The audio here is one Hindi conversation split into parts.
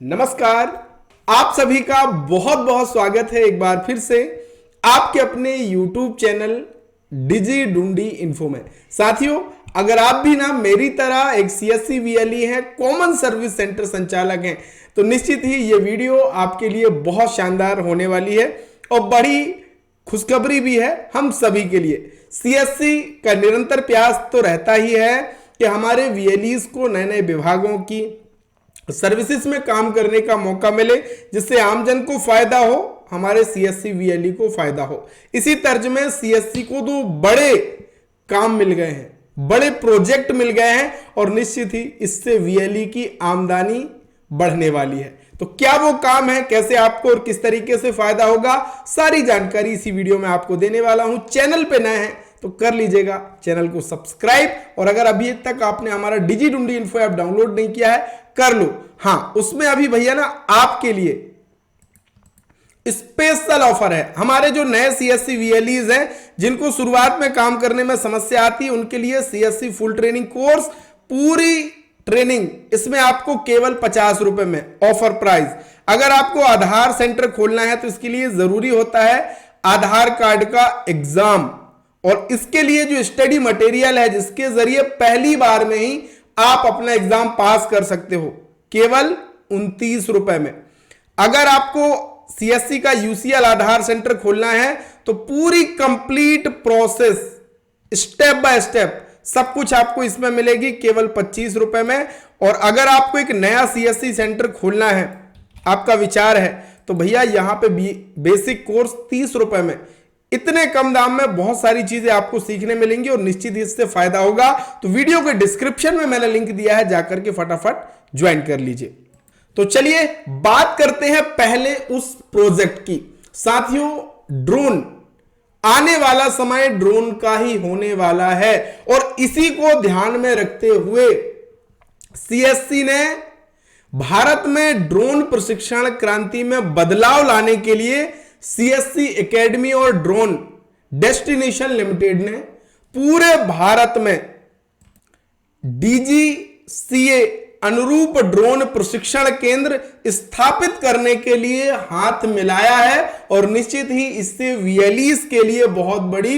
नमस्कार। आप सभी का बहुत बहुत स्वागत है एक बार फिर से आपके अपने YouTube चैनल डिजी डूंडी इन्फो में। साथियों, अगर आप भी ना मेरी तरह एक CSC VLE है, कॉमन सर्विस सेंटर संचालक हैं, तो निश्चित ही ये वीडियो आपके लिए बहुत शानदार होने वाली है और बड़ी खुशखबरी भी है हम सभी के लिए। CSC का निरंतर प्रयास तो रहता ही है कि हमारे VLEs को नए नए विभागों की सर्विसेज में काम करने का मौका मिले, जिससे आमजन को फायदा हो, हमारे CSC VLE को फायदा हो। इसी तर्ज में CSC को दो बड़े काम मिल गए हैं, बड़े प्रोजेक्ट मिल गए हैं और निश्चित ही इससे VLE की आमदनी बढ़ने वाली है। तो क्या वो काम है, कैसे आपको और किस तरीके से फायदा होगा, सारी जानकारी इसी वीडियो में आपको देने वाला हूं। चैनल पे नए हैं तो कर लीजिएगा चैनल को सब्सक्राइब, और अगर अभी तक आपने हमारा डिजी डूंडी इन्फो ऐप डाउनलोड नहीं किया है कर लो। हाँ, उसमें अभी भैया ना आपके लिए स्पेशल ऑफर है। हमारे जो नए CSC VLEs हैं, जिनको शुरुआत में काम करने में समस्या आती है, उनके लिए CSC फुल ट्रेनिंग कोर्स, पूरी ट्रेनिंग इसमें आपको केवल 50 रुपए में ऑफर प्राइस। अगर आपको आधार सेंटर खोलना है तो इसके लिए जरूरी होता है आधार कार्ड का एग्जाम, और इसके लिए जो स्टडी मटेरियल है, जिसके जरिए पहली बार में ही आप अपना एग्जाम पास कर सकते हो, केवल 29 रुपए में। अगर आपको CSC का UCL आधार सेंटर खोलना है तो पूरी complete process step by step सब कुछ आपको इसमें मिलेगी केवल 25 रुपए में। और अगर आपको एक नया CSC सेंटर खोलना है, आपका विचार है, तो भैया यहां पे बेसिक कोर्स 30 रुपए में, इतने कम दाम में बहुत सारी चीजें आपको सीखने मिलेंगी और निश्चित इससे फायदा होगा। तो वीडियो के डिस्क्रिप्शन में मैंने लिंक दिया है, जाकर के फटाफट ज्वाइन कर लीजिए। तो चलिए बात करते हैं पहले उस प्रोजेक्ट की। साथियों, ड्रोन आने वाला समय ड्रोन का ही होने वाला है, और इसी को ध्यान में रखते हुए CSC ने भारत में ड्रोन प्रशिक्षण क्रांति में बदलाव लाने के लिए CSC एकेडमी और ड्रोन डेस्टिनेशन लिमिटेड ने पूरे भारत में DGCA अनुरूप ड्रोन प्रशिक्षण केंद्र स्थापित करने के लिए हाथ मिलाया है, और निश्चित ही इससे VLEs के लिए बहुत बड़ी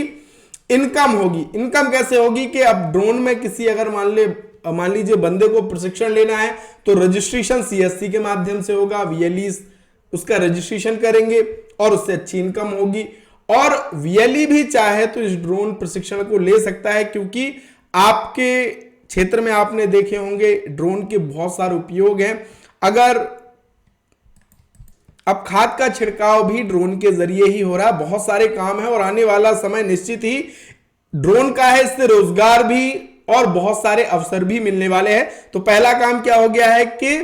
इनकम होगी। इनकम कैसे होगी कि अब ड्रोन में किसी अगर मान लीजिए बंदे को प्रशिक्षण लेना है तो रजिस्ट्रेशन CSC के माध्यम से होगा, VLEs उसका रजिस्ट्रेशन करेंगे और उससे अच्छी इनकम होगी। और VLE भी चाहे तो इस ड्रोन प्रशिक्षण को ले सकता है, क्योंकि आपके क्षेत्र में आपने देखे होंगे ड्रोन के बहुत सारे उपयोग हैं। अगर अब खाद का छिड़काव भी ड्रोन के जरिए ही हो रहा है, बहुत सारे काम है, और आने वाला समय निश्चित ही ड्रोन का है, इससे रोजगार भी और बहुत सारे अवसर भी मिलने वाले हैं। तो पहला काम क्या हो गया है कि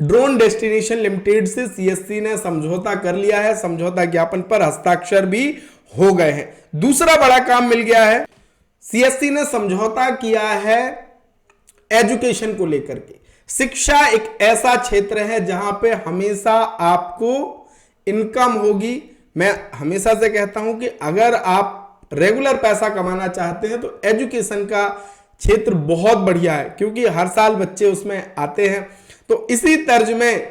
ड्रोन डेस्टिनेशन लिमिटेड से CSC ने समझौता कर लिया है, समझौता ज्ञापन पर हस्ताक्षर भी हो गए हैं। दूसरा बड़ा काम मिल गया है, CSC ने समझौता किया है एजुकेशन को लेकर के। शिक्षा एक ऐसा क्षेत्र है जहां पे हमेशा आपको इनकम होगी। मैं हमेशा से कहता हूं कि अगर आप रेगुलर पैसा कमाना चाहते हैं तो एजुकेशन का क्षेत्र बहुत बढ़िया है, क्योंकि हर साल बच्चे उसमें आते हैं। तो इसी तर्ज में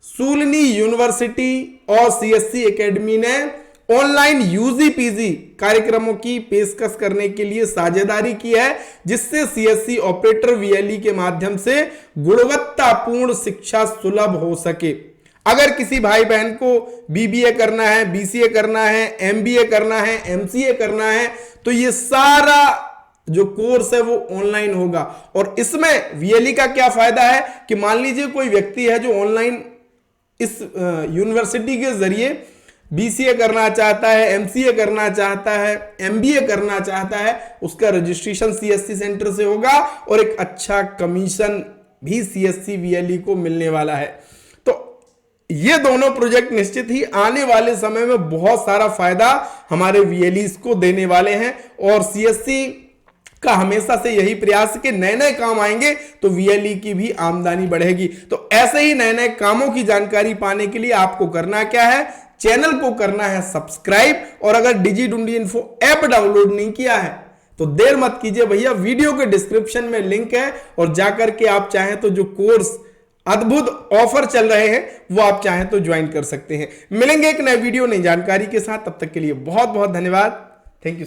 सूलनी यूनिवर्सिटी और CSC एकेडमी ने ऑनलाइन UG PG कार्यक्रमों की पेशकश करने के लिए साझेदारी की है, जिससे CSC ऑपरेटर VLE के माध्यम से गुणवत्तापूर्ण शिक्षा सुलभ हो सके। अगर किसी भाई बहन को BBA करना है, BCA करना है, MBA करना है, MCA करना है, तो ये सारा जो कोर्स है वो ऑनलाइन होगा। और इसमें VLE का क्या फायदा है कि मान लीजिए कोई व्यक्ति है जो ऑनलाइन इस यूनिवर्सिटी के जरिए BCA करना चाहता है, MCA करना चाहता है, MBA करना चाहता है, उसका रजिस्ट्रेशन CSC सेंटर से होगा और एक अच्छा कमीशन भी CSC VLE को मिलने वाला है। तो ये दोनों प्रोजेक्ट निश्चित ही आने वाले समय में बहुत सारा फायदा हमारे VLEs को देने वाले हैं, और CSC का हमेशा से यही प्रयास है कि नए नए काम आएंगे तो VLE की भी आमदनी बढ़ेगी। तो ऐसे ही नए नए कामों की जानकारी पाने के लिए आपको करना क्या है, चैनल को करना है सब्सक्राइब, और अगर डिजी डूंडी इन्फो ऐप डाउनलोड नहीं किया है तो देर मत कीजिए भैया, वीडियो के डिस्क्रिप्शन में लिंक है, और जाकर के आप चाहें तो जो कोर्स अद्भुत ऑफर चल रहे हैं, वो आप चाहें तो ज्वाइन कर सकते हैं। मिलेंगे एक नए वीडियो नई जानकारी के साथ, तब तक के लिए बहुत बहुत धन्यवाद।